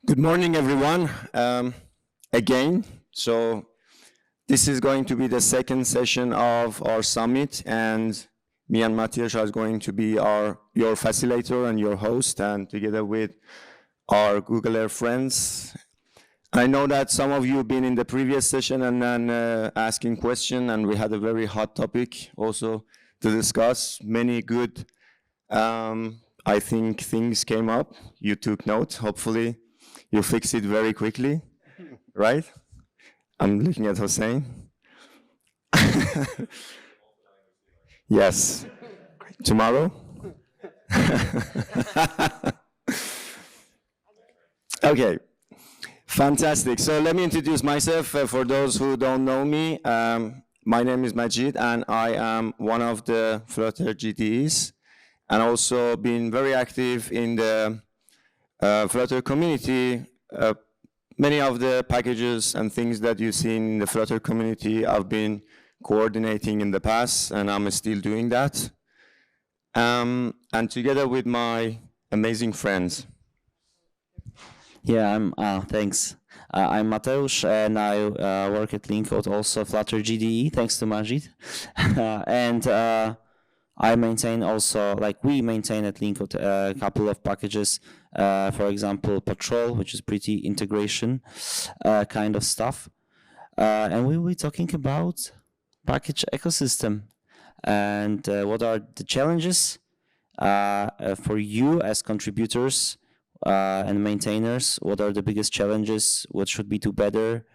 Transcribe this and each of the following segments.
Good morning, everyone. Again, so this is going to be the second session of our summit, and me and Matthias are going to be your facilitator and your host, and together with our Google Air friends. I know that some of you have been in the previous session and then asking questions, and we had a very hot topic also to discuss. Many good, I think, things came up. You took note, hopefully. You fix it very quickly, right? I'm looking at Hossein. Yes. Tomorrow? Okay. Fantastic. So let me introduce myself. For those who don't know me, my name is Majid, and I am one of the Flutter GDEs, and also been very active in the Flutter community. Many of the packages and things that you see in the Flutter community I've been coordinating in the past, and I'm still doing that. And together with my amazing friends. Yeah, thanks. I'm Mateusz, and I work at Linkcode, also Flutter GDE, thanks to Majid. And I maintain also, like we maintain at Linkcode, a couple of packages, for example, Patrol, which is pretty integration kind of stuff. And we will be talking about package ecosystem and what are the challenges for you as contributors and maintainers. What are the biggest challenges? What should we do better?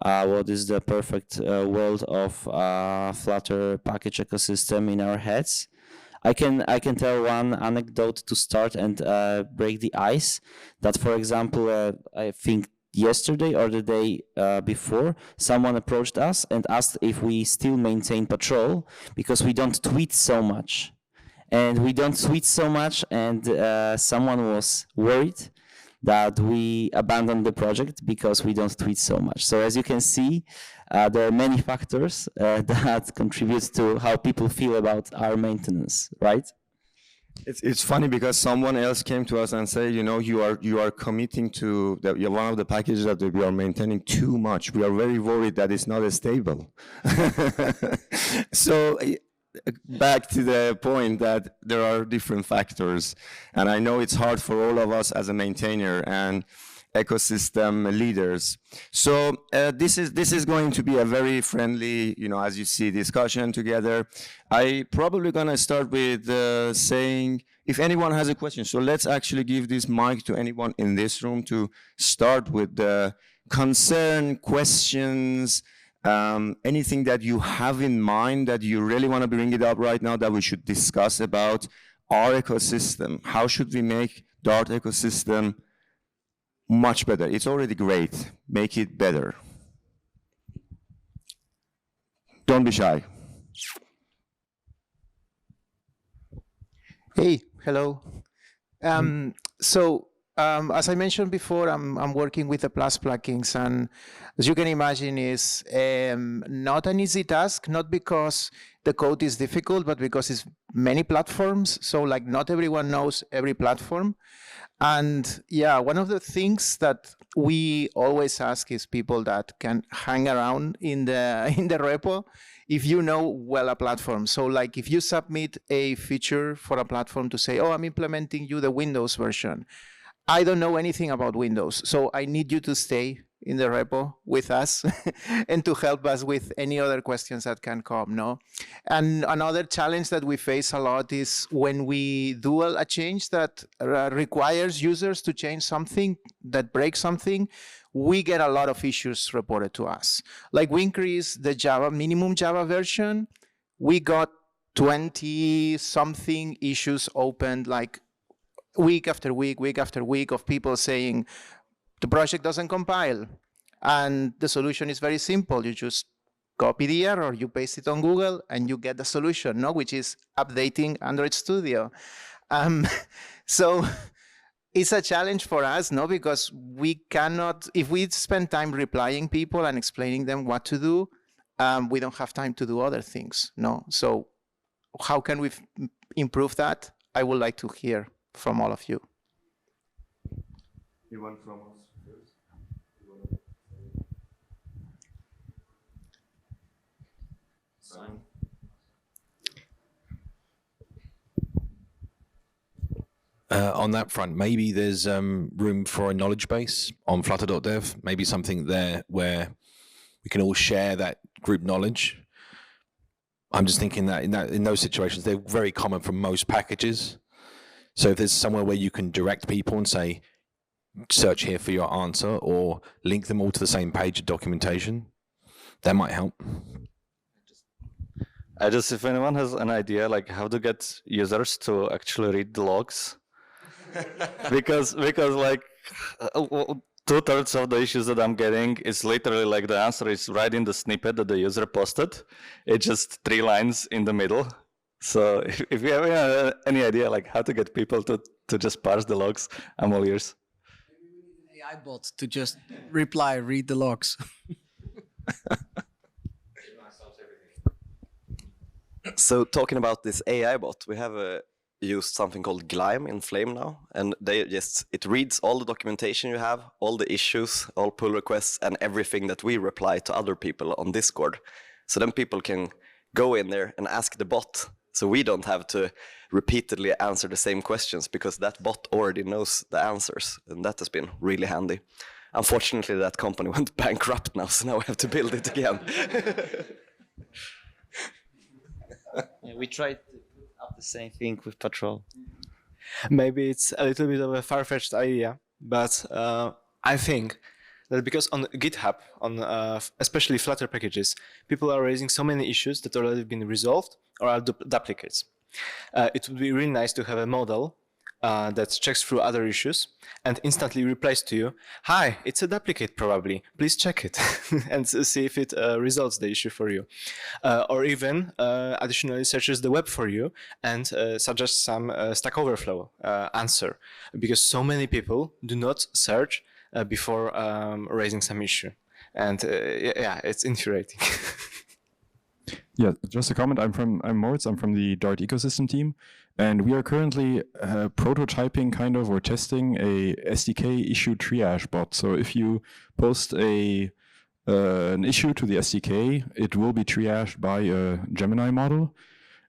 What is the perfect world of Flutter package ecosystem in our heads? I can tell one anecdote to start and break the ice. That, for example, I think yesterday or the day before, someone approached us and asked if we still maintain Patrol because we don't tweet so much. And we don't tweet so much, and someone was worried that we abandoned the project because we don't tweet so much. So as you can see, there are many factors that contribute to how people feel about our maintenance, right? It's funny because someone else came to us and said, you know, you are committing to one of the packages that we are maintaining too much. We are very worried that it's not stable. So back to the point that there are different factors, and I know it's hard for all of us as a maintainer and ecosystem leaders. So this is going to be a very friendly, you know, as you see, discussion together. I probably gonna start with saying if anyone has a question. So let's actually give this mic to anyone in this room to start with the concern, questions, anything that you have in mind that you really want to bring it up right now that we should discuss about our ecosystem. How should we make Dart ecosystem much better? It's already great. Make it better. Don't be shy. Hey, hello. As I mentioned before, I'm working with the Plus plugins, and as you can imagine, is not an easy task, not because the code is difficult, but because it's many platforms. So like not everyone knows every platform. And yeah, one of the things that we always ask is people that can hang around in the repo, if you know well a platform. So like if you submit a feature for a platform to say, oh, I'm implementing you the Windows version. I don't know anything about Windows, so I need you to stay in the repo with us and to help us with any other questions that can come, no? And another challenge that we face a lot is when we do a change that requires users to change something, that breaks something, we get a lot of issues reported to us. Like we increased the minimum Java version, we got 20-something issues opened, like week after week of people saying the project doesn't compile. And the solution is very simple. You just copy the error, you paste it on Google, and you get the solution, no? Which is updating Android Studio. So it's a challenge for us, no? Because we cannot, if we spend time replying people and explaining them what to do, we don't have time to do other things, no? So how can we improve that? I would like to hear from all of you. Anyone from us first? Simon? On that front, maybe there's room for a knowledge base on flutter.dev, maybe something there where we can all share that group knowledge. I'm just thinking that in those situations, they're very common for most packages. So if there's somewhere where you can direct people and say, search here for your answer, or link them all to the same page of documentation, that might help. Just if anyone has an idea like how to get users to actually read the logs, because like 2/3 of the issues that I'm getting is literally like the answer is right in the snippet that the user posted. It's just 3 lines in the middle. So if you have any idea like how to get people to just parse the logs, I'm all ears. Maybe we need an AI bot to just reply, read the logs. So talking about this AI bot, we have used something called Glime in Flame now, and it reads all the documentation you have, all the issues, all pull requests, and everything that we reply to other people on Discord. So then people can go in there and ask the bot, so we don't have to repeatedly answer the same questions because that bot already knows the answers, and that has been really handy. Unfortunately, that company went bankrupt now, so now we have to build it again. Yeah, we tried to put up the same thing with Patrol. Maybe it's a little bit of a far-fetched idea, but I think that because on GitHub, on especially Flutter packages, people are raising so many issues that already been resolved or are duplicates. It would be really nice to have a model that checks through other issues and instantly replies to you, "Hi, it's a duplicate probably, please check it," and see if it resolves the issue for you. Or even additionally searches the web for you and suggests some Stack Overflow answer, because so many people do not search before raising some issue. And yeah, it's infuriating. Yeah, just a comment. I'm Moritz. I'm from the Dart ecosystem team, and we are currently prototyping or testing a SDK issue triage bot. So if you post an issue to the SDK, it will be triaged by a Gemini model,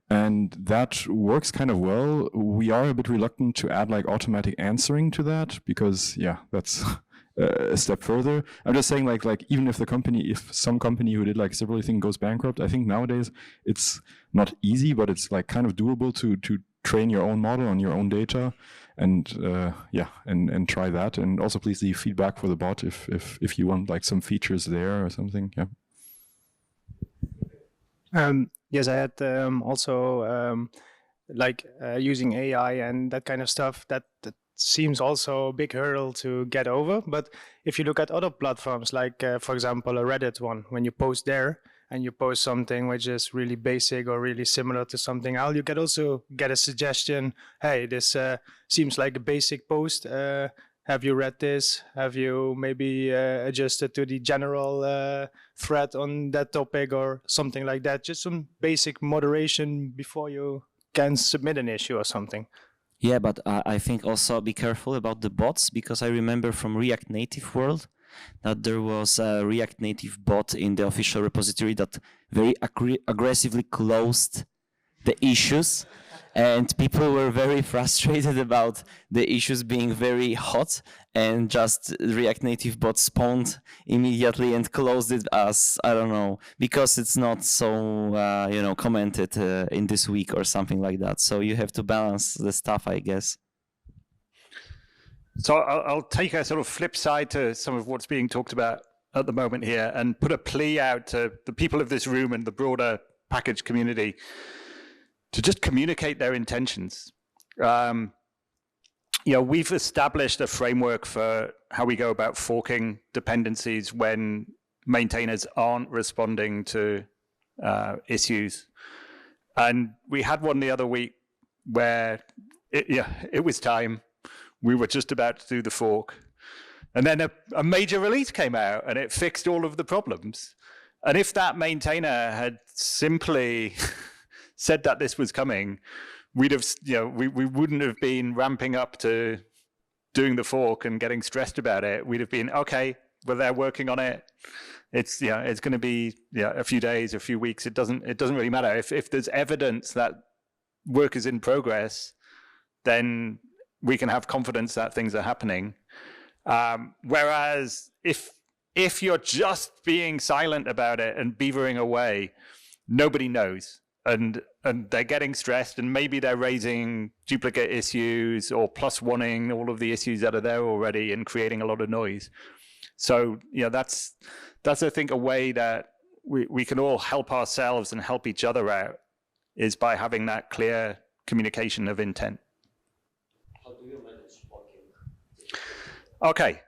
and that works kind of well. We are a bit reluctant to add automatic answering to that because, yeah, that's a step further. I'm just saying, even if some company who did several things goes bankrupt, I think nowadays it's not easy, but it's kind of doable to train your own model on your own data, and and try that. And also please leave feedback for the bot if you want some features there or something. Yeah. Yes, I had also using AI and that kind of stuff. That seems also a big hurdle to get over. But if you look at other platforms, for example, a Reddit one, when you post there and you post something which is really basic or really similar to something else, you can also get a suggestion. Hey, this seems like a basic post. Have you read this? Have you maybe adjusted to the general thread on that topic or something like that? Just some basic moderation before you can submit an issue or something. Yeah, but I think also be careful about the bots, because I remember from React Native world that there was a React Native bot in the official repository that very aggressively closed the issues, and people were very frustrated about the issues being very hot, and just React Native bot spawned immediately and closed it as, I don't know, because it's not so, commented in this week or something like that. So you have to balance the stuff, I guess. So I'll take a sort of flip side to some of what's being talked about at the moment here and put a plea out to the people of this room and the broader package community to just communicate their intentions. We've established a framework for how we go about forking dependencies when maintainers aren't responding to issues. And we had one the other week where it was time. We were just about to do the fork. And then a major release came out and it fixed all of the problems. And if that maintainer had simply said that this was coming, we'd have, we wouldn't have been ramping up to doing the fork and getting stressed about it. We'd have been, okay, well, they're working on it. It's it's going to be a few days, a few weeks. It doesn't really matter. If there's evidence that work is in progress, then we can have confidence that things are happening. Whereas if you're just being silent about it and beavering away, nobody knows, and they're getting stressed, and maybe they're raising duplicate issues or plus oneing all of the issues that are there already and creating a lot of noise. So that's I think a way that we can all help ourselves and help each other out is by having that clear communication of intent. How do you manage forking? Okay.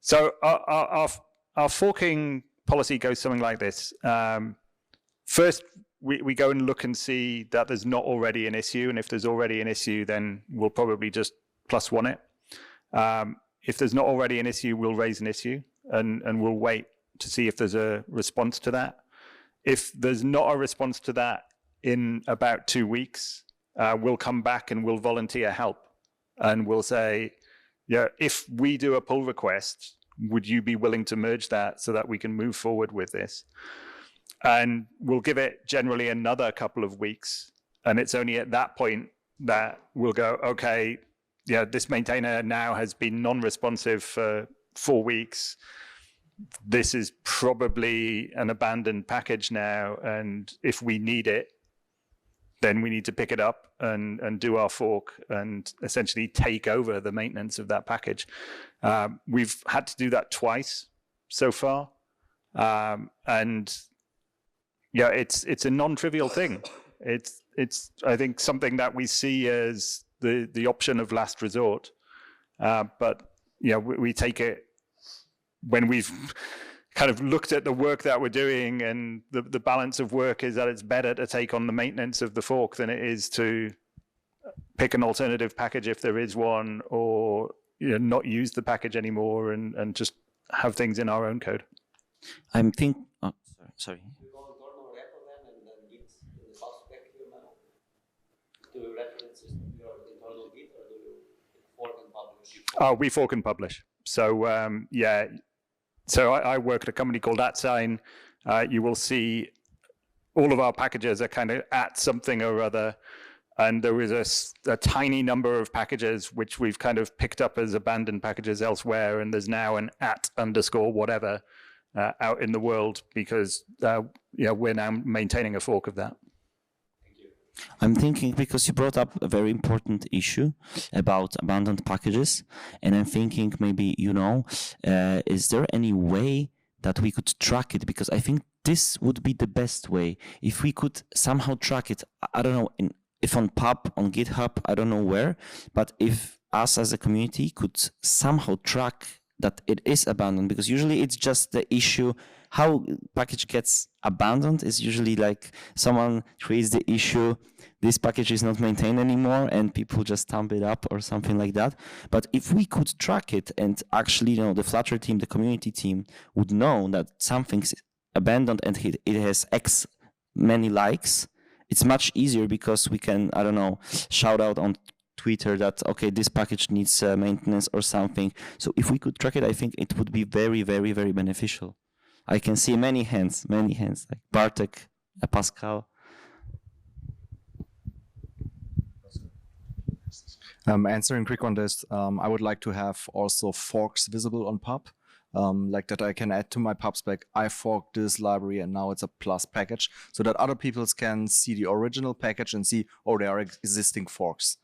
So our forking policy goes something like this. First, we go and look and see that there's not already an issue. And if there's already an issue, then we'll probably just plus one it. If there's not already an issue, we'll raise an issue and we'll wait to see if there's a response to that. If there's not a response to that in about 2 weeks, we'll come back and we'll volunteer help. And we'll say, if we do a pull request, would you be willing to merge that so that we can move forward with this? And we'll give it generally another couple of weeks. And it's only at that point that we'll go, okay, this maintainer now has been non-responsive for 4 weeks. This is probably an abandoned package now. And if we need it, then we need to pick it up and do our fork and essentially take over the maintenance of that package. We've had to do that twice so far. And it's a non-trivial thing. It's I think something that we see as the option of last resort. But we take it when we've kind of looked at the work that we're doing, and the balance of work is that it's better to take on the maintenance of the fork than it is to pick an alternative package if there is one, or not use the package anymore and just have things in our own code. I'm thinking. Oh, sorry. Do you go on internal repo then and Git in the suspec UML? Do you reference your internal Git, or do you fork and publish? Oh, we fork and publish. So So I work at a company called @Sign. You will see all of our packages are kind of at something or other. And there is a tiny number of packages which we've kind of picked up as abandoned packages elsewhere. And there's now an @_whatever out in the world because we're now maintaining a fork of that. I'm thinking because you brought up a very important issue about abandoned packages, and I'm thinking maybe, is there any way that we could track it? Because I think this would be the best way. If we could somehow track it, I don't know, if on pub, on GitHub, I don't know where, but if us as a community could somehow track that it is abandoned, because usually it's just the issue. How package gets abandoned is usually like someone creates the issue, this package is not maintained anymore, and people just thumb it up or something like that. But if we could track it and actually, the Flutter team, the community team would know that something's abandoned and it has X many likes, it's much easier because we can, I don't know, shout out on Twitter that, okay, this package needs maintenance or something. So if we could track it, I think it would be very, very, very beneficial. I can see many hands, like Bartek, Pascal. Answering quick on this, I would like to have also forks visible on pub, like that I can add to my pub spec, I forked this library and now it's a plus package, so that other people can see the original package and see, oh, there are existing forks.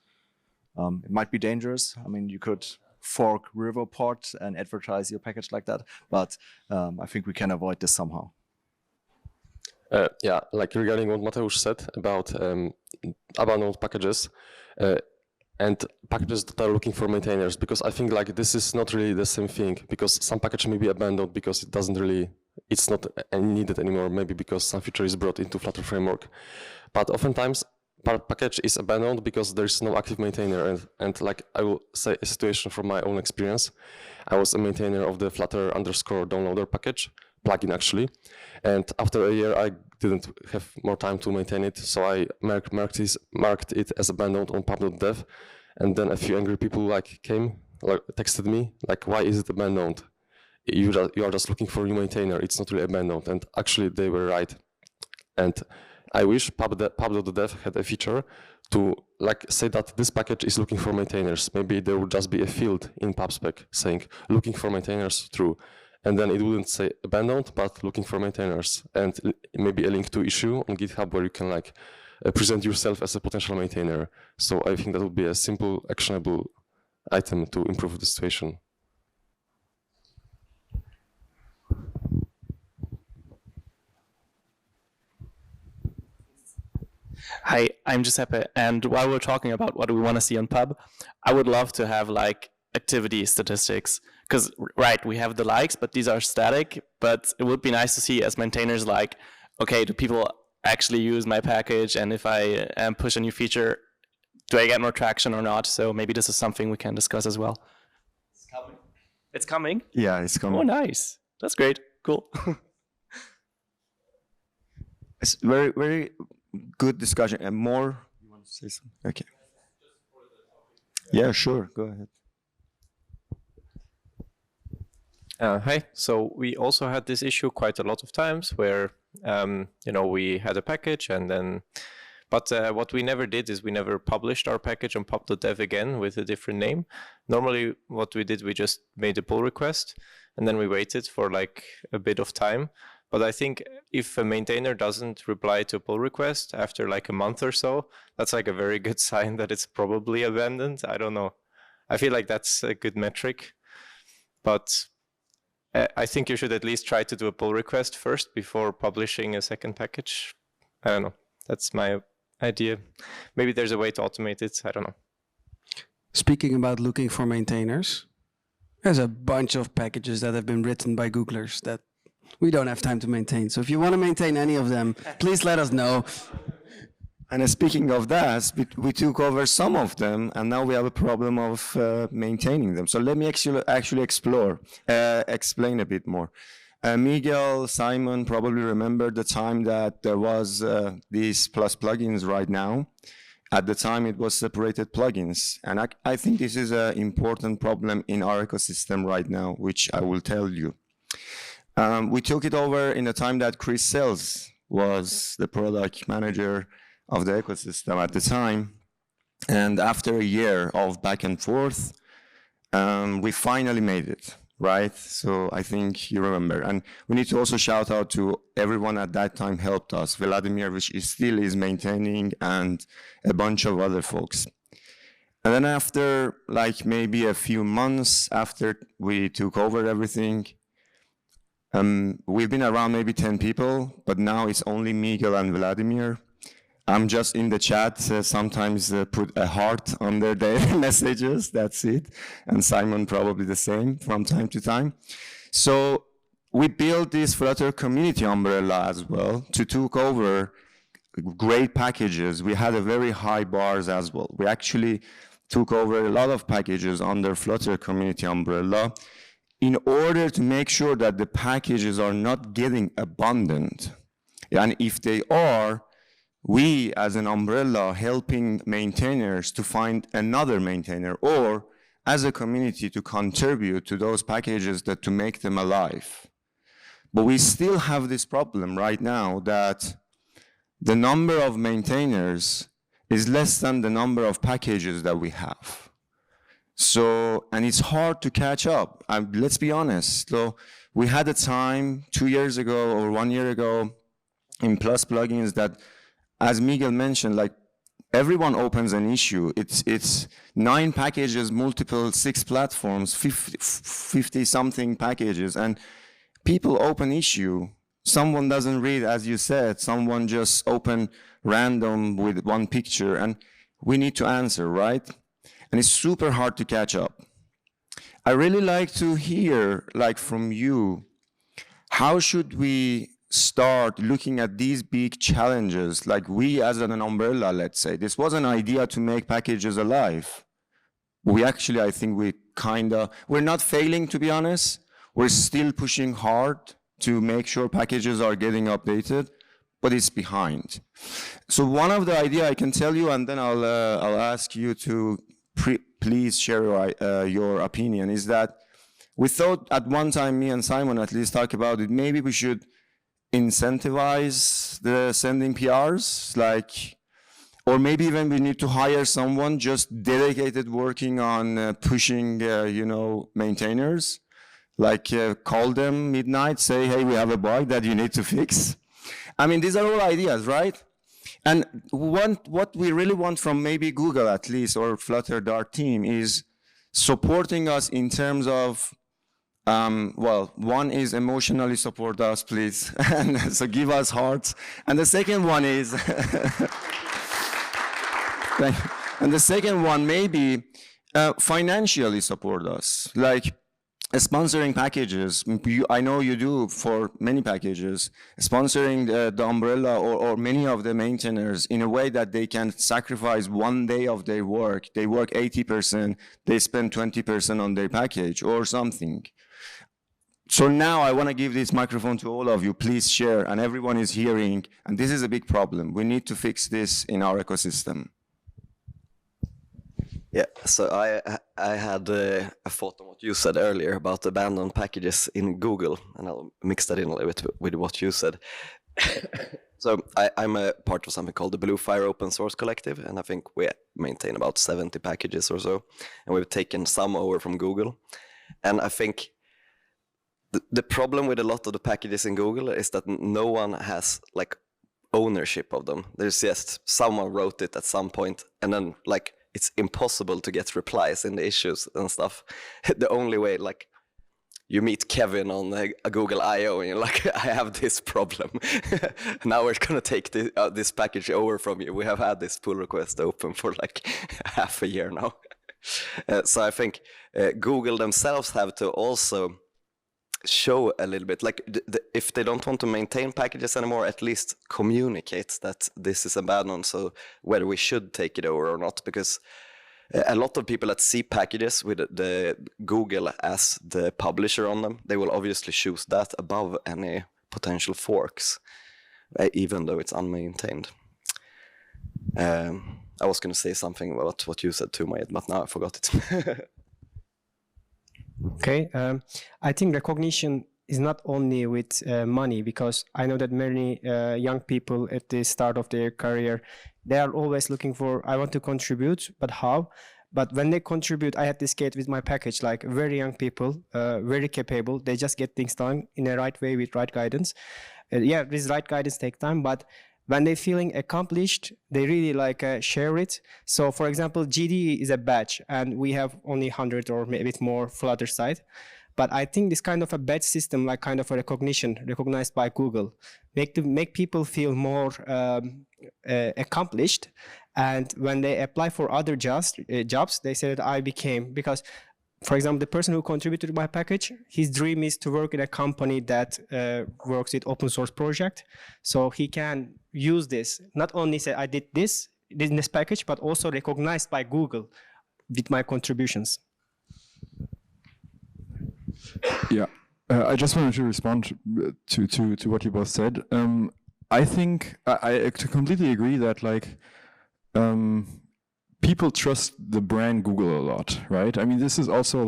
It might be dangerous. I mean, you could fork Riverport and advertise your package like that, but I think we can avoid this somehow. Like regarding what Mateusz said about abandoned packages and packages that are looking for maintainers, because I think like this is not really the same thing, because some package may be abandoned because it's not needed anymore, maybe because some feature is brought into Flutter framework. But oftentimes package is abandoned because there's no active maintainer, and like I will say a situation from my own experience. I was a maintainer of the Flutter _ downloader package plugin actually. And after a year, I didn't have more time to maintain it, so I marked it as abandoned on pub.dev. And then a few angry people like came, like texted me, like, why is it abandoned? You are just looking for a new maintainer. It's not really abandoned. And actually, they were right. And I wish pub.dev had a feature to like say that this package is looking for maintainers. Maybe there would just be a field in pubspec saying looking for maintainers true. And then it wouldn't say abandoned, but looking for maintainers. And maybe a link to issue on GitHub where you can like present yourself as a potential maintainer. So I think that would be a simple, actionable item to improve the situation. Hi, I'm Giuseppe, and while we're talking about what we want to see on Pub, I would love to have like activity statistics. Because, right, we have the likes, but these are static, but it would be nice to see as maintainers like, okay, do people actually use my package? And if I push a new feature, do I get more traction or not? So maybe this is something we can discuss as well. It's coming. It's coming? Yeah, it's coming. Oh, nice. That's great. Cool. It's very, very good discussion. And more? You want to say something? Okay. Yeah, sure. Go ahead. Hi. So we also had this issue quite a lot of times where, we had a package and then, but what we never did is we never published our package on pub.dev again with a different name. Normally what we did, we just made a pull request and then we waited for like a bit of time. But I think if a maintainer doesn't reply to a pull request after like a month or so, that's like a very good sign that it's probably abandoned. I don't know. I feel like that's a good metric. But I think you should at least try to do a pull request first before publishing a second package. I don't know. That's my idea. Maybe there's a way to automate it. I don't know. Speaking about looking for maintainers, there's a bunch of packages that have been written by Googlers that we don't have time to maintain. So if you want to maintain any of them, please let us know. And speaking of that, we took over some of them, and now we have a problem of maintaining them. So let me actually explain a bit more. Miguel, Simon probably remember the time that there was these plus plugins right now. At the time, it was separated plugins. And I think this is an important problem in our ecosystem right now, which I will tell you. We took it over in the time that Chris Sells was the product manager of the ecosystem at the time. And after a year of back and forth, we finally made it, right? So I think you remember. And we need to also shout out to everyone at that time helped us. Vladimir, which still is maintaining, and a bunch of other folks. And then after like maybe a few months after we took over everything, we've been around maybe 10 people, but now it's only Miguel and Vladimir. I'm just in the chat, sometimes put a heart under their messages, that's it. And Simon probably the same from time to time. So we built this Flutter community umbrella as well to take over great packages. We had a very high bars as well. We actually took over a lot of packages under Flutter community umbrella in order to make sure that the packages are not getting abandoned. And if they are, we as an umbrella helping maintainers to find another maintainer, or as a community to contribute to those packages that to make them alive. But we still have this problem right now that the number of maintainers is less than the number of packages that we have. So, and it's hard to catch up. Let's be honest. So we had a time 2 years ago or 1 year ago in Plus plugins that, as Miguel mentioned, like everyone opens an issue. It's 9 packages, multiple 6 platforms, 50 something packages, and people open issue. Someone doesn't read, as you said, someone just open random with one picture, and we need to answer, right? And it's super hard to catch up. I really like to hear, like from you, how should we start looking at these big challenges, like we as an umbrella, let's say. This was an idea to make packages alive. We actually, I think we're not failing, to be honest. We're still pushing hard to make sure packages are getting updated, but it's behind. So one of the idea I can tell you, and then I'll ask you to please share your opinion, is that we thought at one time, me and Simon at least talk about it, maybe we should incentivize the sending PRs, like, or maybe even we need to hire someone just dedicated working on pushing, maintainers, like call them midnight, say, hey, we have a bug that you need to fix. I mean, these are all ideas, right? And what we really want from maybe Google at least, or Flutter Dart team, is supporting us in terms of, one is emotionally support us, please. And so give us hearts. And the second one is, and the second one maybe financially support us, like sponsoring packages. I know you do for many packages, sponsoring the umbrella or many of the maintainers in a way that they can sacrifice one day of their work. They work 80%, they spend 20% on their package or something. So now I want to give this microphone to all of you. Please share, and everyone is hearing, and this is a big problem. We need to fix this in our ecosystem. Yeah, so I had a thought on what you said earlier about abandoned packages in Google, and I'll mix that in a little bit with what you said. So I'm a part of something called the Blue Fire Open Source Collective, and I think we maintain about 70 packages or so, and we've taken some over from Google. And I think the problem with a lot of the packages in Google is that no one has like ownership of them. There's just someone wrote it at some point, and then like it's impossible to get replies in the issues and stuff. The only way, like, you meet Kevin on a Google I/O and you're like, I have this problem. Now we're gonna take this package over from you. We have had this pull request open for like half a year now. So I think Google themselves have to also show a little bit, like if they don't want to maintain packages anymore, at least communicate that this is abandoned, so whether we should take it over or not, because a lot of people that see packages with the Google as the publisher on them, they will obviously choose that above any potential forks, even though it's unmaintained. I was going to say something about what you said too, Mayed, but now I forgot it. Okay, I think recognition is not only with money, because I know that many young people at the start of their career, they are always looking for, I want to contribute, but how? But when they contribute, I had this case with my package, like very young people, very capable, they just get things done in the right way with right guidance. Yeah, this right guidance takes time, but when they're feeling accomplished, they really like share it. So for example, GDE is a badge and we have only 100 or maybe more Flutter side. But I think this kind of a badge system, like kind of a recognition, recognized by Google, make people feel more accomplished. And when they apply for other jobs, they say that I became, because for example, the person who contributed to my package, his dream is to work in a company that works with open source project. So he can use this, not only say I did this in this package, but also recognized by Google with my contributions. Yeah, I just wanted to respond to what you both said. I think I completely agree that like people trust the brand Google a lot, right? I mean, this is also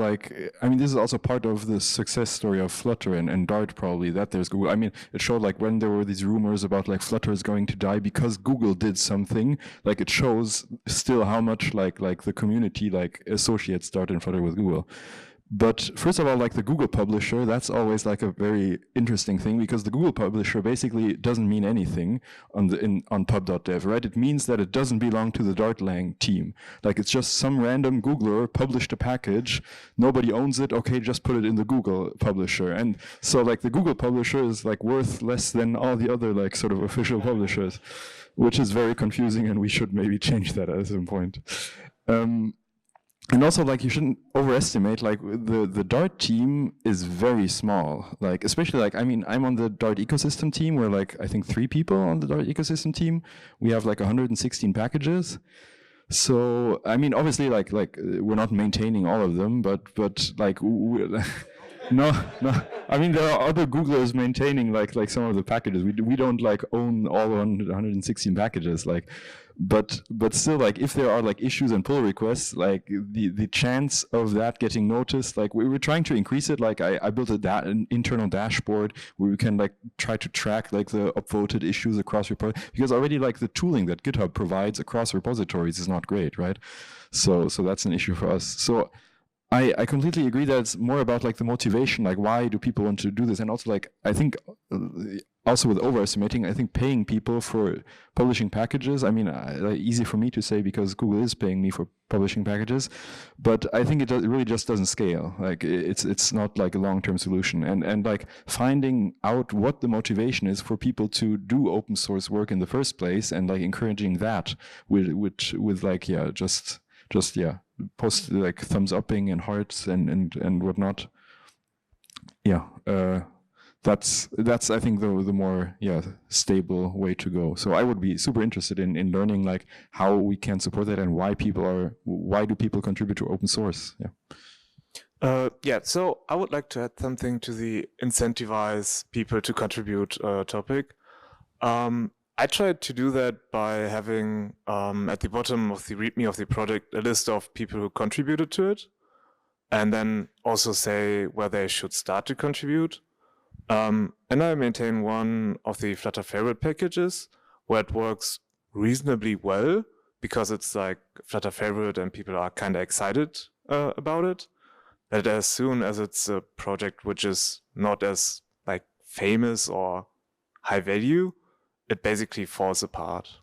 part of the success story of Flutter and Dart, probably, that there's Google. I mean, it showed like when there were these rumors about like Flutter is going to die because Google did something, like it shows still how much like the community like associates Dart and Flutter with Google. But first of all, like the Google publisher, that's always like a very interesting thing, because the Google publisher basically doesn't mean anything on pub.dev, right? It means that it doesn't belong to the Dartlang team. Like it's just some random Googler published a package, nobody owns it, okay, just put it in the Google publisher. And so like the Google publisher is like worth less than all the other like sort of official publishers, which is very confusing, and we should maybe change that at some point. And also, like, you shouldn't overestimate, like, the Dart team is very small. Like, especially, like, I mean, I'm on the Dart ecosystem team. We're, like, I think 3 people on the Dart ecosystem team. We have, like, 116 packages. So, I mean, obviously, like we're not maintaining all of them, but like, No. I mean, there are other Googlers maintaining like some of the packages. We don't like own all 116 packages. Like, but still, like if there are like issues and pull requests, like the chance of that getting noticed, like we were trying to increase it. Like I built an internal dashboard where we can like try to track like the upvoted issues across repositories, because already like the tooling that GitHub provides across repositories is not great, right? So that's an issue for us. So I completely agree that it's more about like the motivation, like why do people want to do this? And also like, I think also with overestimating, I think paying people for publishing packages, I mean, easy for me to say because Google is paying me for publishing packages, but I think it really just doesn't scale. Like it's not like a long-term solution. And like finding out what the motivation is for people to do open source work in the first place and like encouraging that with like, just post like thumbs upping and hearts and whatnot. That's I think the more stable way to go. So I would be super interested in learning like how we can support that and why do people contribute to open source. So I would like to add something to the incentivize people to contribute topic. I tried to do that by having at the bottom of the README of the project a list of people who contributed to it, and then also say where they should start to contribute. And I maintain one of the Flutter favorite packages where it works reasonably well because it's like Flutter favorite and people are kind of excited about it. That as soon as it's a project which is not as like famous or high value, it basically falls apart.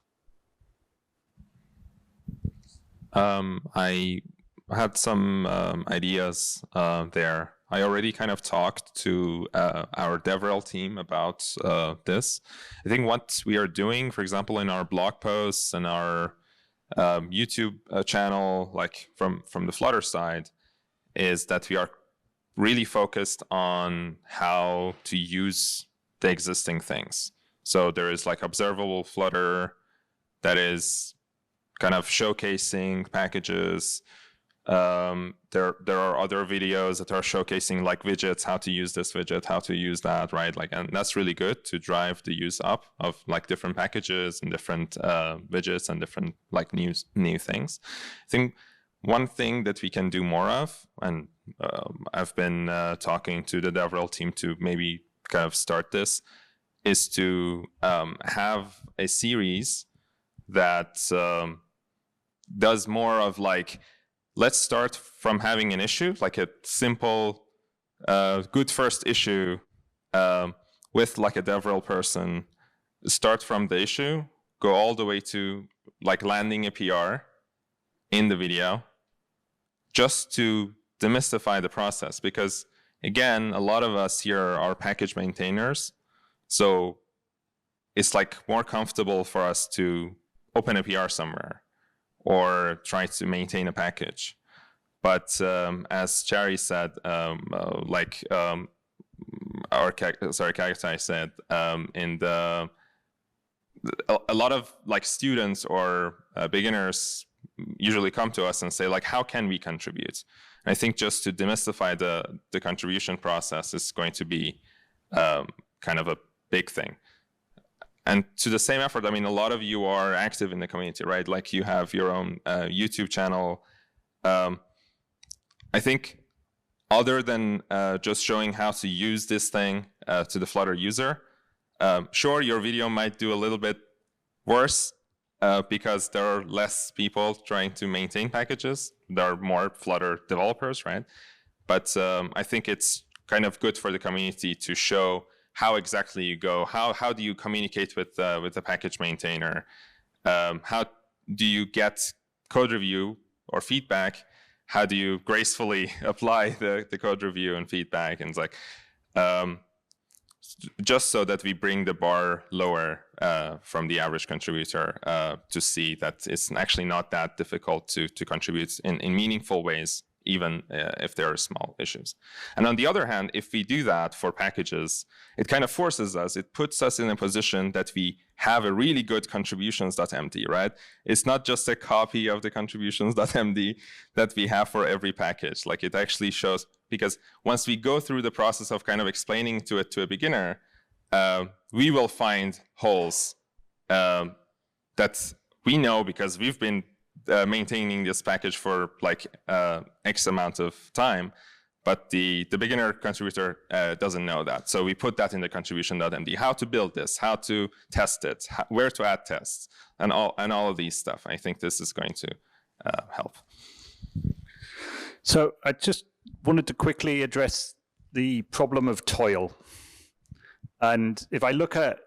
I had some ideas there. I already kind of talked to our DevRel team about this. I think what we are doing, for example, in our blog posts and our YouTube channel, like from the Flutter side, is that we are really focused on how to use the existing things. So there is like observable Flutter that is kind of showcasing packages. There are other videos that are showcasing like widgets, how to use this widget, how to use that, right? Like, and that's really good to drive the use up of like different packages and different widgets and different like new things. I think one thing that we can do more of, and I've been talking to the DevRel team to maybe kind of start this, is to have a series that does more of like, let's start from having an issue, like a simple, good first issue with like a DevRel person, start from the issue, go all the way to like landing a PR in the video, just to demystify the process. Because again, a lot of us here are package maintainers, so it's like more comfortable for us to open a PR somewhere or try to maintain a package. But as Chari said, Cacti said, a lot of like students or beginners usually come to us and say like, how can we contribute? And I think just to demystify the contribution process is going to be kind of a big thing. And to the same effort, I mean, a lot of you are active in the community, right? Like you have your own YouTube channel. I think other than just showing how to use this thing to the Flutter user, sure, your video might do a little bit worse because there are less people trying to maintain packages. There are more Flutter developers, right? But I think it's kind of good for the community to show how exactly you go, how do you communicate with the package maintainer, how do you get code review or feedback, how do you gracefully apply the code review and feedback, and it's like, just so that we bring the bar lower from the average contributor to see that it's actually not that difficult to contribute in meaningful ways, even if there are small issues. And on the other hand, if we do that for packages, it kind of forces us, it puts us in a position that we have a really good contributions.md, right? It's not just a copy of the contributions.md that we have for every package. Like it actually shows, because once we go through the process of kind of explaining to a beginner, we will find holes that we know because we've been maintaining this package for like X amount of time, but the beginner contributor doesn't know that. So we put that in the contribution.md, how to build this, how to test it, where to add tests, and all of these stuff. I think this is going to help. So I just wanted to quickly address the problem of toil. And if I look at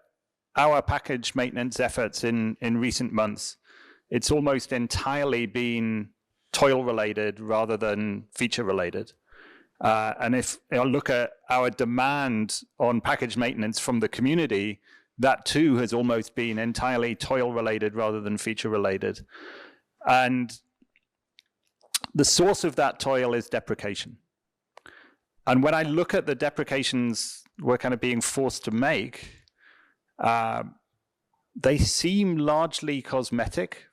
our package maintenance efforts in recent months, it's almost entirely been toil related rather than feature related. And if I look at our demand on package maintenance from the community, that too has almost been entirely toil related rather than feature related. And the source of that toil is deprecation. And when I look at the deprecations we're kind of being forced to make, they seem largely cosmetic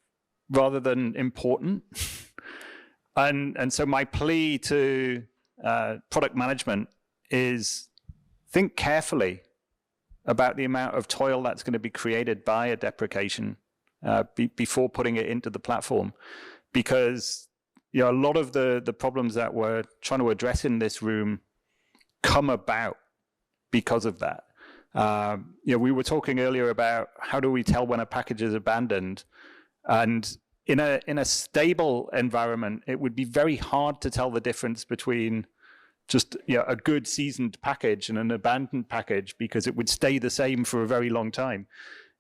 rather than important. And so my plea to product management is think carefully about the amount of toil that's going to be created by a deprecation before putting it into the platform. Because a lot of the problems that we're trying to address in this room come about because of that. We were talking earlier about how do we tell when a package is abandoned, and in a stable environment, it would be very hard to tell the difference between just a good seasoned package and an abandoned package, because it would stay the same for a very long time.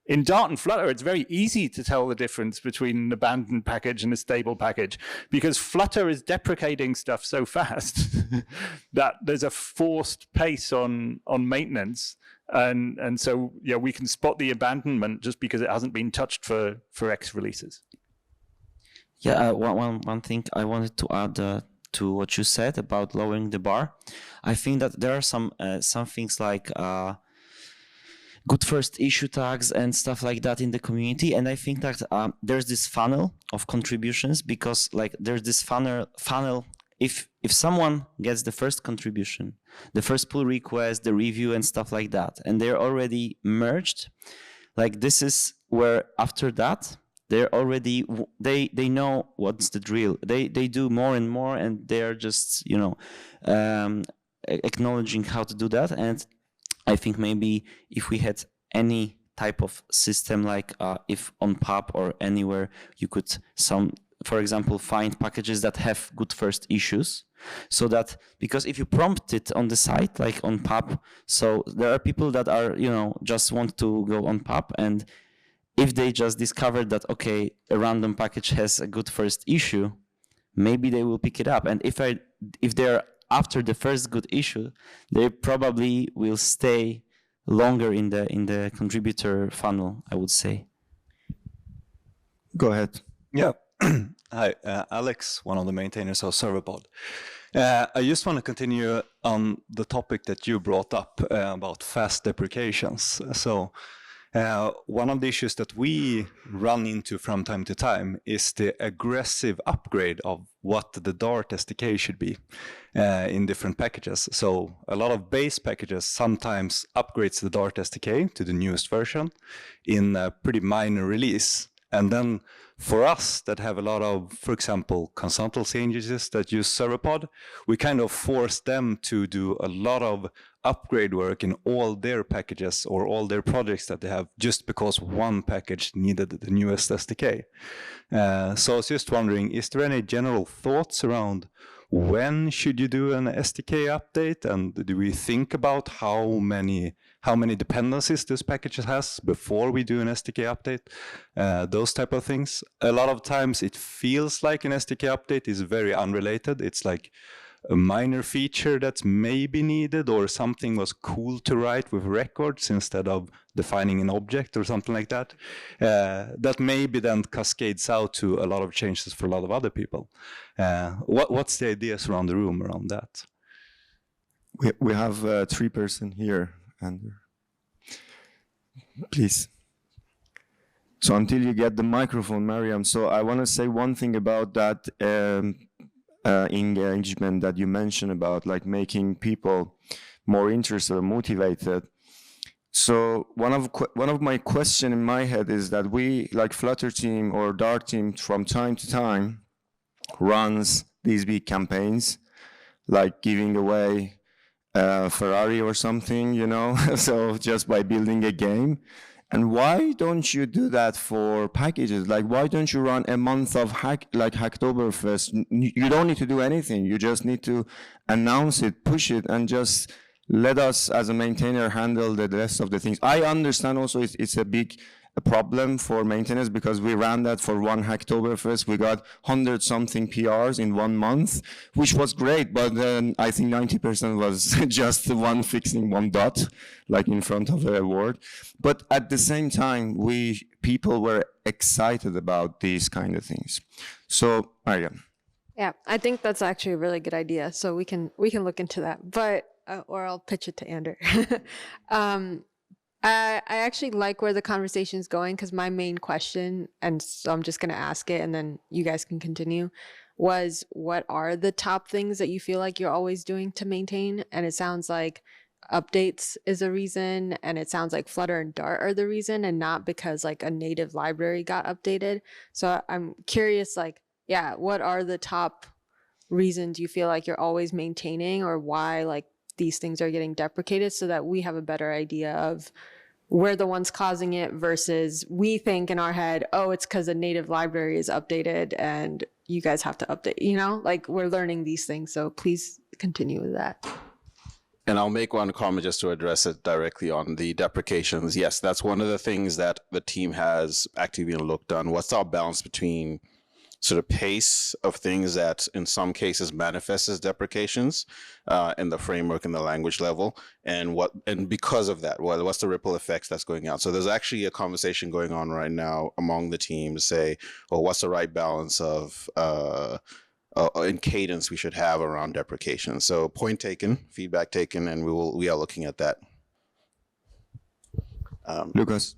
In Dart and Flutter, it's very easy to tell the difference between an abandoned package and a stable package, because Flutter is deprecating stuff so fast that there's a forced pace on maintenance. And so we can spot the abandonment just because it hasn't been touched for X releases. Yeah, one thing I wanted to add to what you said about lowering the bar. I think that there are some things like good first issue tags and stuff like that in the community, and I think that there's this funnel of contributions, because like there's this funnel. If someone gets the first contribution, the first pull request, the review and stuff like that, and they're already merged, like this is where after that they're already they know what's the drill. They do more and more, and they're just acknowledging how to do that. And I think maybe if we had any type of system, like if on pub or anywhere you could for example, find packages that have good first issues, so that, because if you prompt it on the site, like on pub, so there are people that are, just want to go on pub, and if they just discovered that, okay, a random package has a good first issue, maybe they will pick it up. And if they're after the first good issue, they probably will stay longer in the contributor funnel, I would say. Go ahead. Yeah. Hi, Alex, one of the maintainers of Serverpod. I just want to continue on the topic that you brought up about fast deprecations. So one of the issues that we run into from time to time is the aggressive upgrade of what the Dart SDK should be in different packages. So a lot of base packages sometimes upgrades the Dart SDK to the newest version in a pretty minor release. And then for us that have a lot of, for example, consultancy agencies that use Serverpod, we kind of force them to do a lot of upgrade work in all their packages or all their projects that they have, just because one package needed the newest SDK. So I was just wondering, is there any general thoughts around when should you do an SDK update, and do we think about how many dependencies this package has before we do an SDK update? Those type of things. A lot of times it feels like an SDK update is very unrelated. It's like a minor feature that's maybe needed, or something was cool to write with records instead of defining an object or something like that. That maybe then cascades out to a lot of changes for a lot of other people. What's the ideas around the room around that? We have 3 person here, and please. So until you get the microphone, Mariam. So I want to say one thing about that. engagement that you mentioned about, like making people more interested or motivated. So one of my question in my head is that we, like Flutter team or Dart team, from time to time runs these big campaigns, like giving away Ferrari or something, you know, so just by building a game. And why don't you do that for packages? Like, why don't you run a month of Hacktoberfest? You don't need to do anything. You just need to announce it, push it, and just let us as a maintainer handle the rest of the things. I understand also it's a big problem for maintainers, because we ran that for one Hacktoberfest. We got 100-something PRs in 1 month, which was great, but then I think 90% was just one fixing one dot, like in front of a word. But at the same time, people were excited about these kind of things. So, Mariam. Yeah, I think that's actually a really good idea. So we can look into that, but or I'll pitch it to Ander. I actually like where the conversation is going, because my main question, and so I'm just going to ask it and then you guys can continue, was what are the top things that you feel like you're always doing to maintain? And it sounds like updates is a reason, and it sounds like Flutter and Dart are the reason, and not because like a native library got updated. So I'm curious, like, yeah, what are the top reasons you feel like you're always maintaining, or why like these things are getting deprecated, so that we have a better idea of we're the ones causing it versus we think in our head, oh, it's because a native library is updated and you guys have to update, you know, like we're learning these things. So please continue with that. And I'll make one comment just to address it directly on the deprecations. Yes, that's one of the things that the team has actively looked on. What's our balance between sort of pace of things that in some cases manifest as deprecations in the framework and the language level, and because of that, what's the ripple effects that's going out? So there's actually a conversation going on right now among the team to say, well, what's the right balance of in cadence we should have around deprecation? So point taken, feedback taken, and we are looking at that. Lucas.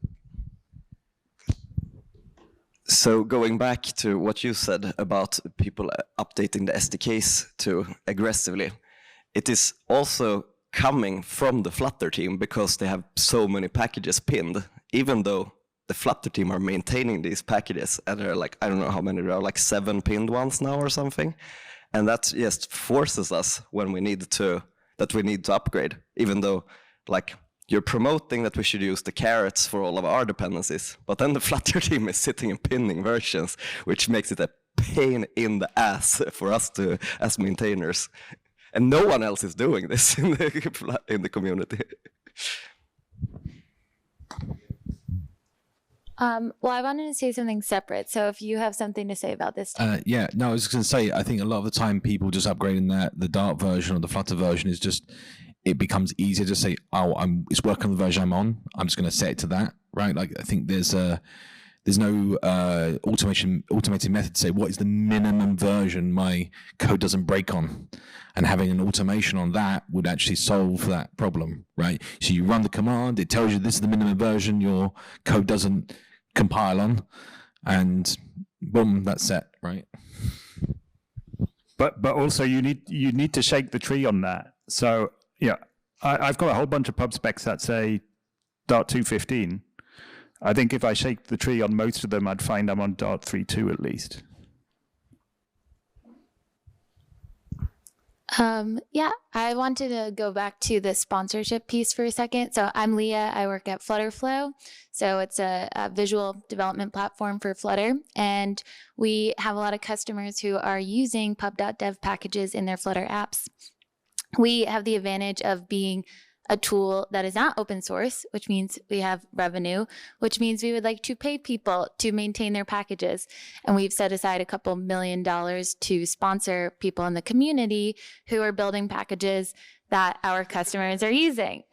So going back to what you said about people updating the SDKs too aggressively, it is also coming from the Flutter team, because they have so many packages pinned, even though the Flutter team are maintaining these packages, and there are like, I don't know how many there are, like 7 pinned ones now or something. And that just forces us when we need to upgrade, even though like you're promoting that we should use the carrots for all of our dependencies, but then the Flutter team is sitting and pinning versions, which makes it a pain in the ass for us to, as maintainers. And no one else is doing this in the community. Well, I wanted to say something separate. So if you have something to say about this. Yeah, no, I was going to say, I think a lot of the time people just upgrading the Dart version or the Flutter version is just, it becomes easier to say, oh, it's working on the version I'm on. I'm just going to set it to that, right? Like, I think there's no automated method to say what is the minimum version my code doesn't break on, and having an automation on that would actually solve that problem, right? So you run the command, it tells you this is the minimum version your code doesn't compile on, and boom, that's set, right? But also you need to shake the tree on that. So yeah, I've got a whole bunch of pub specs that say Dart 2.15. I think if I shake the tree on most of them, I'd find I'm on Dart 3.2 at least. Yeah, I wanted to go back to the sponsorship piece for a second. So I'm Leah. I work at Flutterflow. So it's a visual development platform for Flutter. And we have a lot of customers who are using pub.dev packages in their Flutter apps. We have the advantage of being a tool that is not open source, which means we have revenue, which means we would like to pay people to maintain their packages. And we've set aside $2 million to sponsor people in the community who are building packages that our customers are using.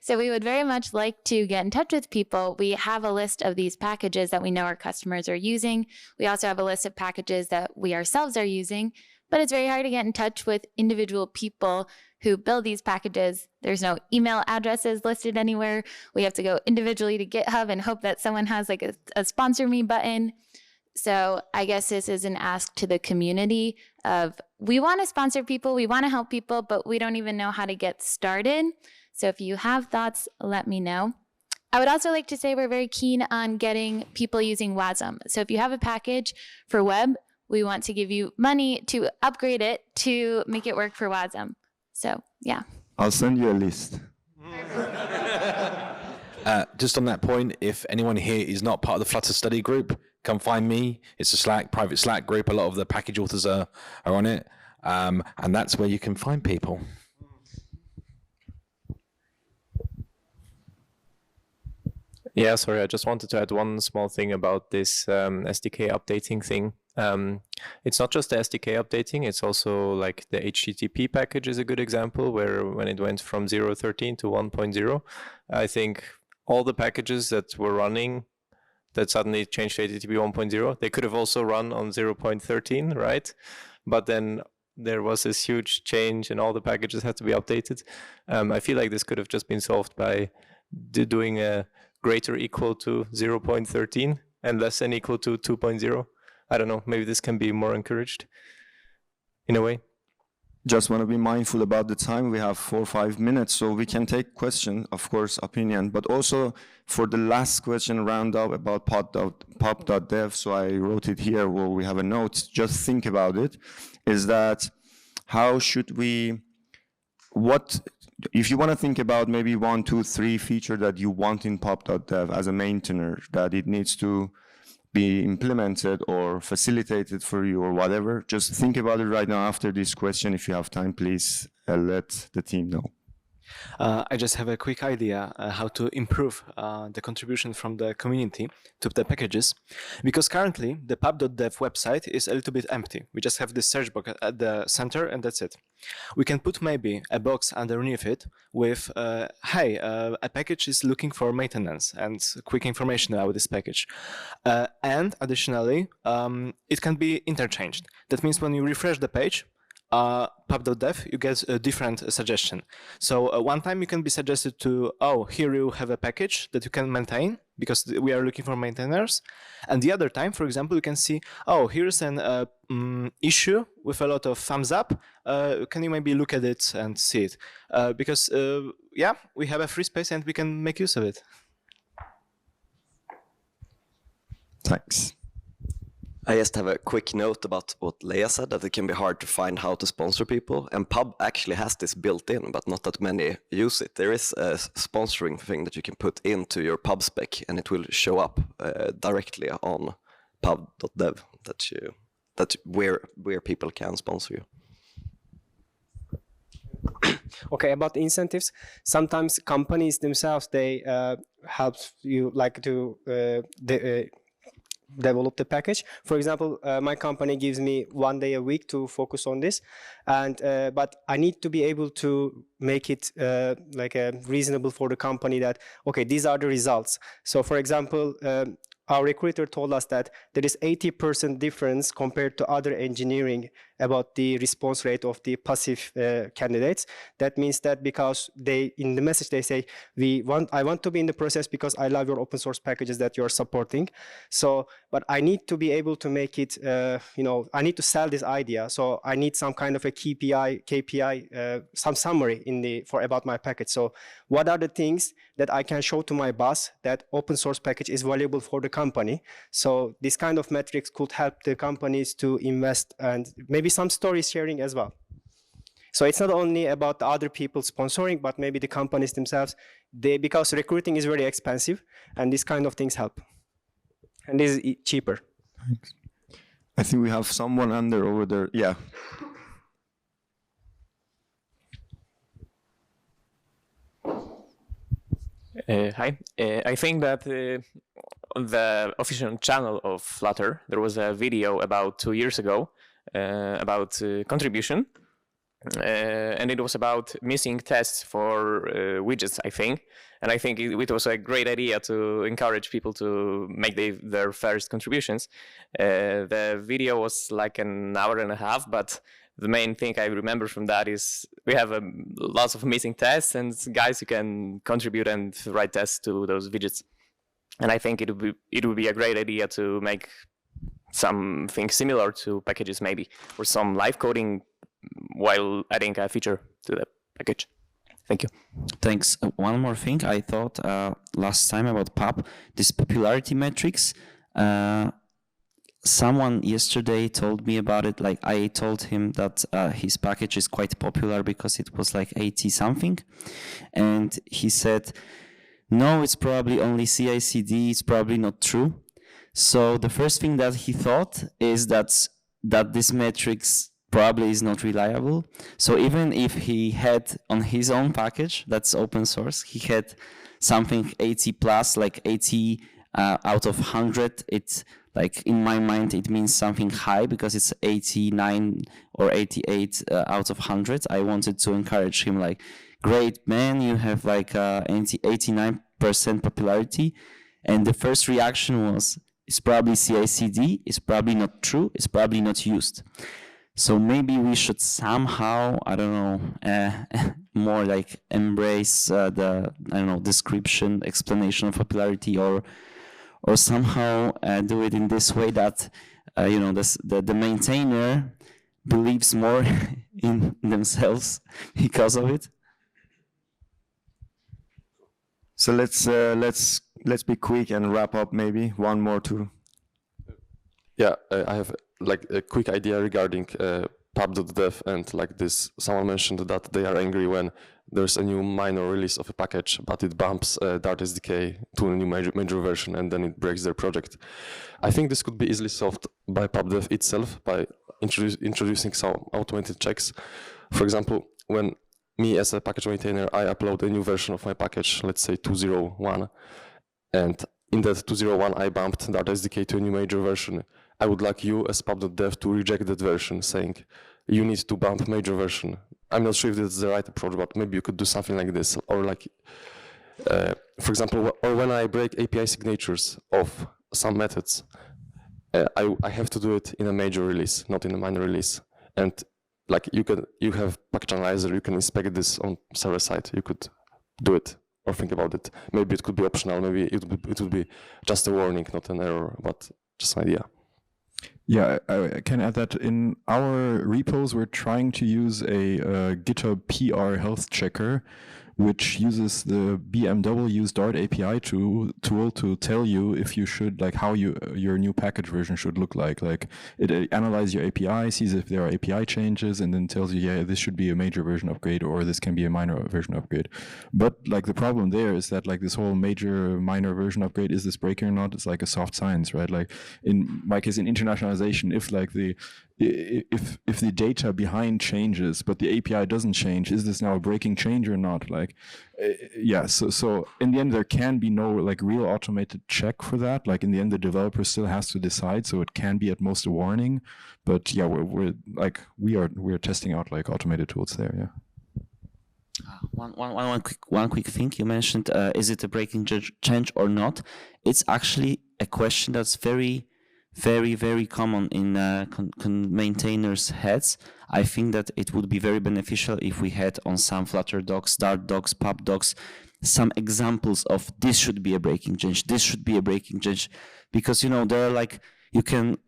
So we would very much like to get in touch with people. We have a list of these packages that we know our customers are using. We also have a list of packages that we ourselves are using, but it's very hard to get in touch with individual people who build these packages. There's no email addresses listed anywhere. We have to go individually to GitHub and hope that someone has like a sponsor me button. So I guess this is an ask to the community of we want to sponsor people, we want to help people, but we don't even know how to get started. So if you have thoughts, let me know. I would also like to say we're very keen on getting people using WASM. So if you have a package for web, we want to give you money to upgrade it to make it work for WASM. So yeah. I'll send you a list. Just on that point, if anyone here is not part of the Flutter study group, come find me. It's a private Slack group. A lot of the package authors are on it. And that's where you can find people. Yeah, sorry, I just wanted to add one small thing about this SDK updating thing. It's not just the SDK updating, it's also like the HTTP package is a good example where when it went from 0.13 to 1.0, I think all the packages that were running that suddenly changed to HTTP 1.0, they could have also run on 0.13, right? But then there was this huge change and all the packages had to be updated. I feel like this could have just been solved by doing a greater equal to 0.13 and less than equal to 2.0. I don't know, maybe this can be more encouraged in a way. Just want to be mindful about the time. We have 4 or 5 minutes, so we can take question, of course, opinion, but also for the last question round up about pub.dev, so I wrote it here where we have a note, just think about it, is that how should we, if you want to think about maybe 1, 2, 3 feature that you want in pub.dev as a maintainer, that it needs to be implemented or facilitated for you or whatever, just think about it right now after this question. If you have time, please let the team know. I just have a quick idea how to improve the contribution from the community to the packages, because currently the pub.dev website is a little bit empty. We just have this search box at the center and that's it. We can put maybe a box underneath it with, hey, a package is looking for maintenance and quick information about this package. And additionally, it can be interchanged. That means when you refresh the page, pub.dev, you get a different suggestion. So one time you can be suggested to, oh, here you have a package that you can maintain because we are looking for maintainers. And the other time, for example, you can see, oh, here's an issue with a lot of thumbs up. Can you maybe look at it and see it? Because, yeah, we have a free space and we can make use of it. Thanks. I just have a quick note about what Leia said, that it can be hard to find how to sponsor people. And Pub actually has this built in, but not that many use it. There is a sponsoring thing that you can put into your Pub spec, and it will show up directly on pub.dev where people can sponsor you. Okay, about incentives, sometimes companies themselves, they help you like to develop the package. For example, my company gives me 1 day a week to focus on this, and but I need to be able to make it reasonable for the company that, okay, these are the results. So for example, our recruiter told us that there is 80% difference compared to other engineering about the response rate of the passive candidates. That means that because they, in the message they say, I want to be in the process because I love your open source packages that you're supporting. So, but I need to be able to make it, I need to sell this idea. So I need some kind of a KPI, some summary about my package. So what are the things that I can show to my boss that open source package is valuable for the company? So this kind of metrics could help the companies to invest, and maybe some story sharing as well. So it's not only about the other people sponsoring, but maybe the companies themselves, because recruiting is very expensive and these kind of things help. And this is cheaper. Thanks. I think we have someone over there. Yeah. Hi. I think that on the official channel of Flutter, there was a video about 2 years ago about contribution. And it was about missing tests for widgets, I think. And I think it was a great idea to encourage people to make their first contributions. The video was like an hour and a half, but the main thing I remember from that is we have lots of missing tests, and guys who can contribute and write tests to those widgets. And I think it would be a great idea to make something similar to packages maybe, or some live coding while adding a feature to the package. Thank you. Thanks. One more thing I thought last time about pub, this popularity metrics. Someone yesterday told me about it. Like I told him that his package is quite popular because it was like 80 something, and he said, "No, it's probably only CI/CD. It's probably not true." So the first thing that he thought is that this metrics probably is not reliable. So even if he had on his own package that's open source, he had something 80 plus, like 80 out of 100. It's like in my mind it means something high because it's 89 or 88 out of 100. I wanted to encourage him, like, great man, you have like 89% popularity. And the first reaction was, it's probably CI/CD, it's probably not true, it's probably not used. So maybe we should somehow, I don't know, more like embrace the, I don't know, description, explanation of popularity, or somehow do it in this way that, you know, the maintainer believes more in themselves because of it. So let's be quick and wrap up. Maybe one more too. Yeah, I have like a quick idea regarding pub.dev and like this. Someone mentioned that they are angry when there's a new minor release of a package, but it bumps Dart SDK to a new major version and then it breaks their project. I think this could be easily solved by pub.dev itself by introducing some automated checks. For example, when me as a package maintainer, I upload a new version of my package, let's say 2.0.1, and in that 2.0.1 I bumped Dart SDK to a new major version. I would like you as pub.dev to reject that version, saying you need to bump major version. I'm not sure if that's the right approach, but maybe you could do something like this. Or like, for example, or when I break API signatures of some methods, I have to do it in a major release, not in a minor release. And like you have package analyzer, you can inspect this on server side. You could do it or think about it. Maybe it could be optional. Maybe it would be just a warning, not an error, but just an idea. Yeah, I can add that in our repos, we're trying to use a GitHub PR health checker, which uses the BMW's Dart API tool to tell you if you should, like, how your new package version should look like. Like, it analyzes your API, sees if there are API changes, and then tells you, yeah, this should be a major version upgrade, or this can be a minor version upgrade. But like the problem there is that like this whole major minor version upgrade, is this breaking or not? It's like a soft science, right? Like in my case, in internationalization, if like if the data behind changes, but the API doesn't change, is this now a breaking change or not? Like, yeah, so in the end, there can be no like real automated check for that. Like in the end, the developer still has to decide. So it can be at most a warning, but yeah, we're testing out like automated tools there. Yeah. One quick thing you mentioned. Is it a breaking change or not? It's actually a question that's very common in maintainers' heads. I think that it would be very beneficial if we had on some Flutter docs, Dart docs, pub docs, some examples of this should be a breaking change, this should be a breaking change, because you know there are like, you can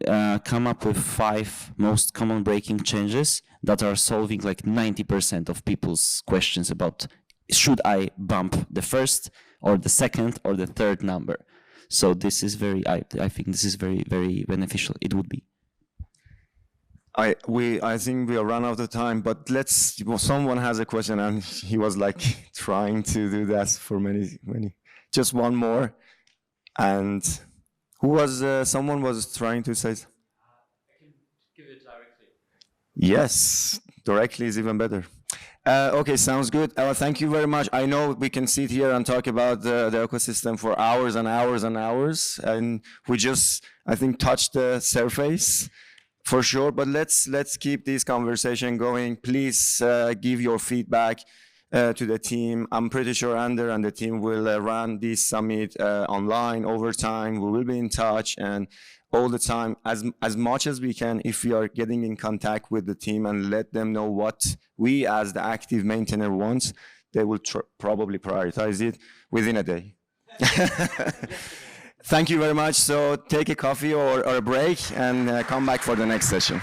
come up with 5 most common breaking changes that are solving like 90% of people's questions about should I bump the first or the second or the third number. So this is I think this is very beneficial. It would be. I think we are run out of time, but someone has a question and he was like trying to do that for many. Just one more. And who was, someone was trying to say? I can give it directly. Yes, directly is even better. Okay, sounds good. Thank you very much. I know we can sit here and talk about the ecosystem for hours and hours and hours, and we just, I think, touched the surface for sure. But let's keep this conversation going. Please give your feedback to the team. I'm pretty sure Ander and the team will run this summit online over time. We will be in touch and all the time, as much as we can, if we are getting in contact with the team and let them know what we as the active maintainer wants, they will probably prioritize it within a day. Thank you very much. So take a coffee or a break and come back for the next session.